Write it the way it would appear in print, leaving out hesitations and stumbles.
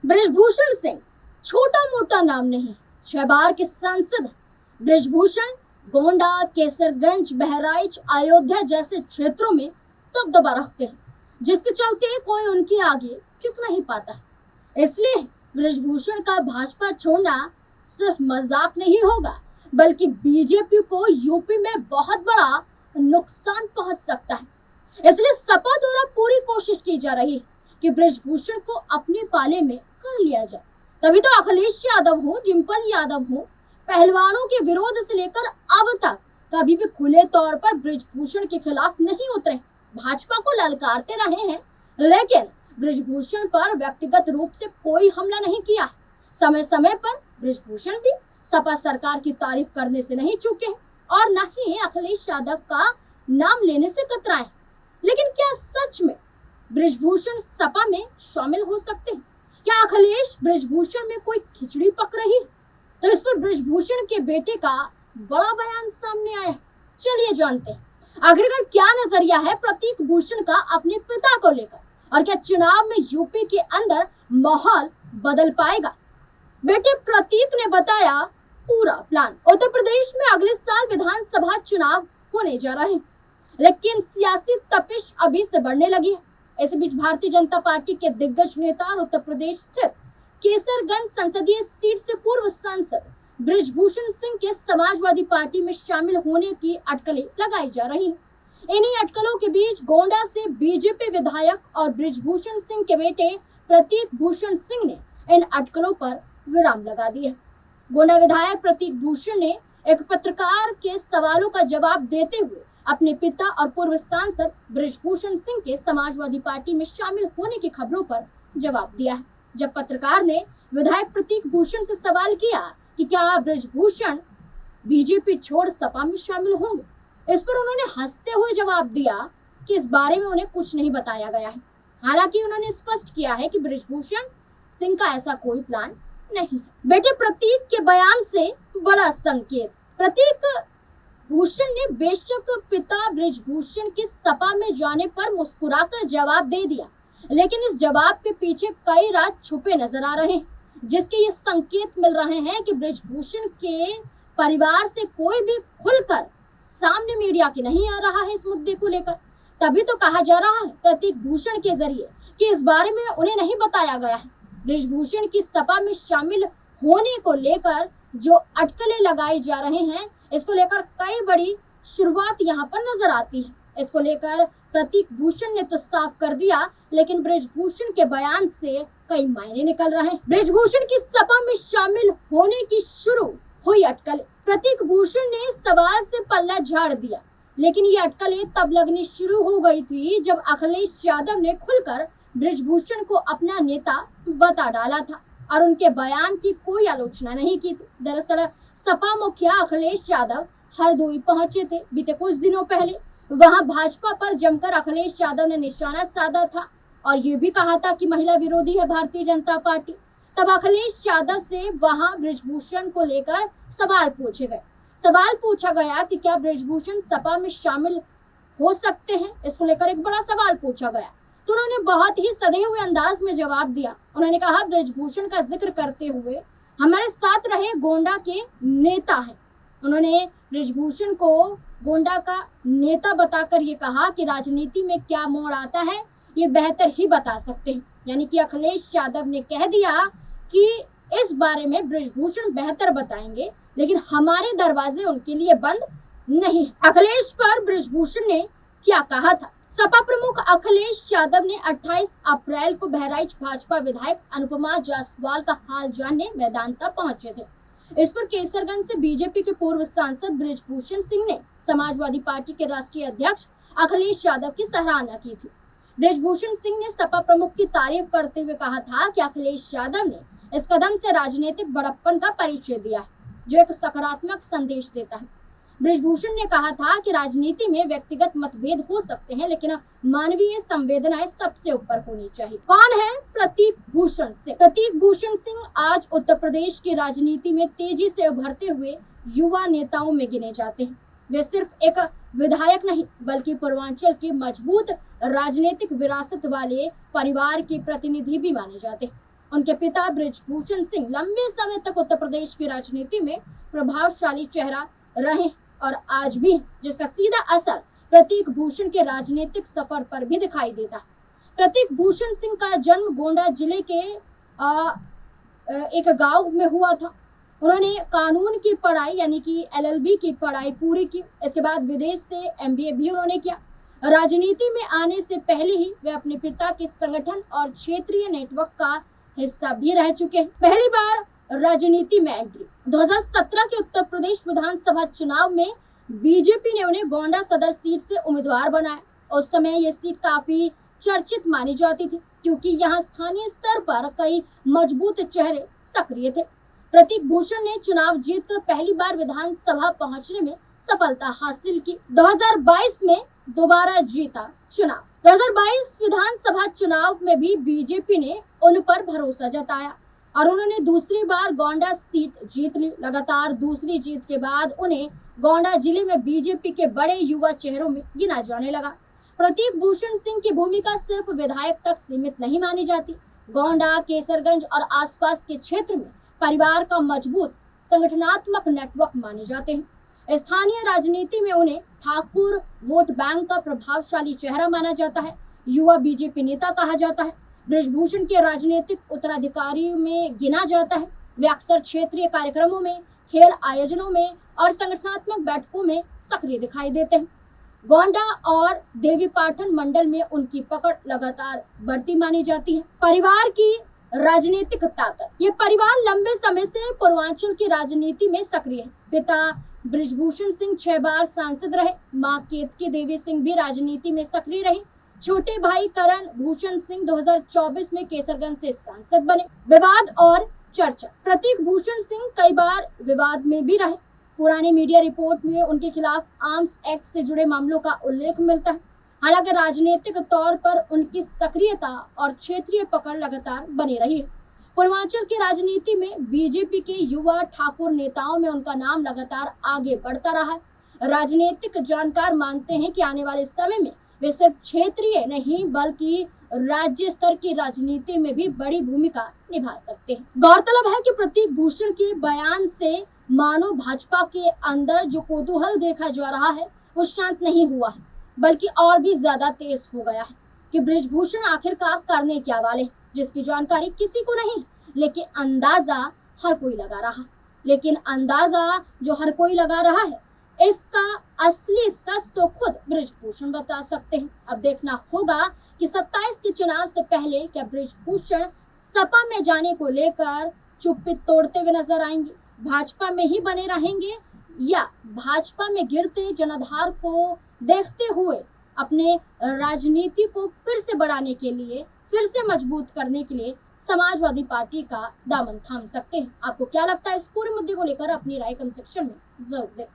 बृजभूषण सिंह छोटा मोटा नाम नहीं, 6 बार के सांसद। बृजभूषण गोंडा, केसरगंज, बहराइच, अयोध्या जैसे क्षेत्रों में दबदबा रखते हैं, जिसके चलते कोई उनके आगे टिक नहीं पाता। इसलिए बृजभूषण का भाजपा छोड़ना सिर्फ मजाक नहीं होगा, बल्कि बीजेपी को यूपी में बहुत बड़ा नुकसान पहुंच सकता है। इसलिए सपा द्वारा पूरी कोशिश की जा रही है कि बृजभूषण को अपने पाले में कर लिया जाए। तभी तो अखिलेश यादव हो, डिंपल यादव हो, पहलवानों के विरोध से लेकर अब तक कभी भी खुले तौर पर बृजभूषण के खिलाफ नहीं उतरे। भाजपा को ललकारते रहे हैं, लेकिन बृजभूषण पर व्यक्तिगत रूप से कोई हमला नहीं किया। समय समय पर बृजभूषण भी सपा सरकार की तारीफ करने से नहीं चूके हैं और न ही अखिलेश यादव का नाम लेने से कतराए। लेकिन क्या सच में बृजभूषण सपा में शामिल हो सकते हैं? क्या अखिलेश बृजभूषण में कोई खिचड़ी पक रही? तो इस पर बृजभूषण के बेटे का बड़ा बयान सामने आया है। चलिए जानते हैं आखिरकार क्या नजरिया है प्रतीक भूषण का अपने पिता को लेकर, और क्या चुनाव में यूपी के अंदर माहौल बदल पाएगा। बेटे प्रतीक ने बताया पूरा प्लान। उत्तर प्रदेश में अगले साल विधानसभा चुनाव होने जा रहे हैं, लेकिन सियासी तपिश अभी से बढ़ने लगी है। इस बीच भारतीय जनता पार्टी के दिग्गज नेता और उत्तर प्रदेश स्थित केसरगंज संसदीय सीट से पूर्व सांसद बृजभूषण सिंह के समाजवादी पार्टी में शामिल होने की अटकलें लगाई जा रही हैं। इन्हीं अटकलों के बीच गोंडा से बीजेपी विधायक और बृजभूषण सिंह के बेटे प्रतीक भूषण सिंह ने इन अटकलों पर विराम लगा दिया। गोंडा विधायक प्रतीक भूषण ने एक पत्रकार के सवालों का जवाब देते हुए अपने पिता और पूर्व सांसद बृजभूषण सिंह के समाजवादी पार्टी में शामिल होने की खबरों पर जवाब दिया है। जब पत्रकार ने विधायक प्रतीक भूषण से सवाल किया कि क्या बृजभूषण बीजेपी छोड़ सपा में शामिल होंगे, इस पर उन्होंने हंसते हुए जवाब दिया कि इस बारे में उन्हें कुछ नहीं बताया गया है। हालांकि उन्होंने स्पष्ट किया है कि बृजभूषण सिंह का ऐसा कोई प्लान नहीं। बेटे प्रतीक के बयान से बड़ा संकेत। प्रतीक भूषण ने बेशक पिता बृजभूषण के सपा में जाने पर मुस्कुराकर जवाब दे दिया, लेकिन इस जवाब के पीछे कई राज छुपे नजर आ रहे हैं, जिसके ये संकेत मिल रहे हैं कि बृजभूषण के परिवार से कोई भी खुलकर सामने मीडिया के नहीं आ रहा है इस मुद्दे को लेकर। तभी तो कहा जा रहा है प्रतीक भूषण के जरिए कि इस बारे में उन्हें नहीं बताया गया है। बृजभूषण की सपा में शामिल होने को लेकर जो अटकलें लगाई जा रहे हैं, इसको लेकर कई बड़ी शुरुआत यहाँ पर नजर आती है। इसको लेकर प्रतीक भूषण ने तो साफ कर दिया, लेकिन बृजभूषण के बयान से कई मायने निकल रहे हैं। बृजभूषण की सपा में शामिल होने की शुरू हुई अटकलें। प्रतीक भूषण ने सवाल से पल्ला झाड़ दिया, लेकिन ये अटकलें तब लगनी शुरू हो गई थी जब अखिलेश यादव ने खुलकर बृजभूषण को अपना नेता बता डाला था और उनके बयान की कोई आलोचना नहीं की थी। दरअसल सपा मुखिया अखिलेश यादव हरदोई पहुंचे थे बीते कुछ दिनों पहले। वहां भाजपा पर जमकर अखिलेश यादव ने निशाना साधा था और ये भी कहा था कि महिला विरोधी है भारतीय जनता पार्टी। तब अखिलेश यादव से वहां बृजभूषण को लेकर सवाल पूछे गए। सवाल पूछा गया कि क्या बृजभूषण सपा में शामिल हो सकते हैं, इसको लेकर एक बड़ा सवाल पूछा गया। तो उन्होंने बहुत ही सधे हुए अंदाज में जवाब दिया। उन्होंने कहा, बृजभूषण का जिक्र करते हुए हमारे साथ रहे गोंडा के नेता हैं। उन्होंने बृजभूषण को गोंडा का नेता बताकर ये कहा कि राजनीति में क्या मोड़ आता है ये बेहतर ही बता सकते हैं। यानी कि अखिलेश यादव ने कह दिया कि इस बारे में बृजभूषण बेहतर बताएंगे, लेकिन हमारे दरवाजे उनके लिए बंद नहीं। अखिलेश पर बृजभूषण ने क्या कहा था? सपा प्रमुख अखिलेश यादव ने 28 अप्रैल को बहराइच भाजपा विधायक अनुपमा जायसवाल का हाल जानने मैदानता पहुंचे थे। इस पर केसरगंज से बीजेपी के पूर्व सांसद बृजभूषण सिंह ने समाजवादी पार्टी के राष्ट्रीय अध्यक्ष अखिलेश यादव की सराहना की थी। बृजभूषण सिंह ने सपा प्रमुख की तारीफ करते हुए कहा था कि अखिलेश यादव ने इस कदम से राजनीतिक बड़प्पन का परिचय दिया है, जो एक सकारात्मक संदेश देता है। बृजभूषण ने कहा था कि राजनीति में व्यक्तिगत मतभेद हो सकते हैं, लेकिन मानवीय संवेदनाएं सबसे ऊपर होनी चाहिए। कौन है प्रतीक भूषण सिंह? प्रतीक भूषण सिंह आज उत्तर प्रदेश की राजनीति में तेजी से उभरते हुए युवा नेताओं में गिने जाते हैं। वे सिर्फ एक विधायक नहीं, बल्कि पूर्वांचल की मजबूत राजनीतिक विरासत वाले परिवार के प्रतिनिधि भी माने जाते हैं। उनके पिता बृजभूषण सिंह लंबे समय तक उत्तर प्रदेश की राजनीति में प्रभावशाली चेहरा रहे और आज भी, जिसका सीधा असर प्रतीक भूषण के राजनीतिक सफर पर भी दिखाई देता है। प्रतीक भूषण सिंह का जन्म गोंडा जिले के एक गांव में हुआ था। उन्होंने कानून की पढ़ाई यानी कि LLB की पढ़ाई पूरी की। इसके बाद विदेश से MBA भी उन्होंने किया। राजनीति में आने से पहले ही वे अपने पिता के संगठन और क्षेत्रीय नेटवर्क का हिस्सा भी रह चुके हैं। पहली बार राजनीति में एंट्री 2017 के उत्तर प्रदेश विधानसभा चुनाव में बीजेपी ने उन्हें गोंडा सदर सीट से उम्मीदवार बनाया। उस समय ये सीट काफी चर्चित मानी जाती थी क्योंकि यहाँ स्थानीय स्तर पर कई मजबूत चेहरे सक्रिय थे। प्रतीक भूषण ने चुनाव जीतकर पहली बार विधानसभा पहुंचने में सफलता हासिल की। 2022 में दोबारा जीता चुनाव। 2022 विधानसभा चुनाव में भी बीजेपी ने उन पर भरोसा जताया और उन्होंने दूसरी बार गोंडा सीट जीत ली। लगातार दूसरी जीत के बाद उन्हें गोंडा जिले में बीजेपी के बड़े युवा चेहरों में गिना जाने लगा। प्रतीक भूषण सिंह की भूमिका सिर्फ विधायक तक सीमित नहीं मानी जाती। गोंडा, केसरगंज और आसपास के क्षेत्र में परिवार का मजबूत संगठनात्मक नेटवर्क माने जाते हैं। स्थानीय राजनीति में उन्हें ठाकुर वोट बैंक का प्रभावशाली चेहरा माना जाता है। युवा बीजेपी नेता कहा जाता है। बृजभूषण के राजनीतिक उत्तराधिकारी में गिना जाता है। वे अक्सर क्षेत्रीय कार्यक्रमों में, खेल आयोजनों में और संगठनात्मक बैठकों में सक्रिय दिखाई देते हैं। गोंडा और देवीपाटन मंडल में उनकी पकड़ लगातार बढ़ती मानी जाती है। परिवार की राजनीतिक ताकत। ये परिवार लंबे समय से पूर्वांचल की राजनीति में सक्रिय है। पिता बृजभूषण सिंह 6 बार सांसद रहे। मां केतकी देवी सिंह भी राजनीति में सक्रिय रही। छोटे भाई करण भूषण सिंह 2024 में केसरगंज से सांसद बने। विवाद और चर्चा। प्रतीक भूषण सिंह कई बार विवाद में भी रहे। पुरानी मीडिया रिपोर्ट में उनके खिलाफ आर्म्स एक्ट से जुड़े मामलों का उल्लेख मिलता है। हालांकि राजनीतिक तौर पर उनकी सक्रियता और क्षेत्रीय पकड़ लगातार बनी रही है। पूर्वांचल की राजनीति में बीजेपी के युवा ठाकुर नेताओं में उनका नाम लगातार आगे बढ़ता रहा है। राजनीतिक जानकार मानते हैं कि आने वाले समय में वे सिर्फ क्षेत्रीय नहीं बल्कि राज्य स्तर की राजनीति में भी बड़ी भूमिका निभा सकते हैं। गौरतलब है कि प्रतीक भूषण के बयान से मानो भाजपा के अंदर जो कौतूहल देखा जा रहा है वो शांत नहीं हुआ है, बल्कि और भी ज्यादा तेज हो गया है कि बृजभूषण आखिरकार करने क्या वाले, जिसकी जानकारी किसी को नहीं, लेकिन अंदाजा हर कोई लगा रहा है, इसका असली सच तो खुद बृजभूषण बता सकते हैं। अब देखना होगा कि 27 के चुनाव से पहले क्या बृजभूषण सपा में जाने को लेकर चुप्पी तोड़ते हुए नजर आएंगे, भाजपा में ही बने रहेंगे या भाजपा में गिरते जनाधार को देखते हुए अपने राजनीति को फिर से बढ़ाने के लिए, फिर से मजबूत करने के लिए समाजवादी पार्टी का दामन थाम सकते हैं। आपको क्या लगता है इस पूरे मुद्दे को लेकर? अपनी राय कमेंट सेक्शन में जरूर दें।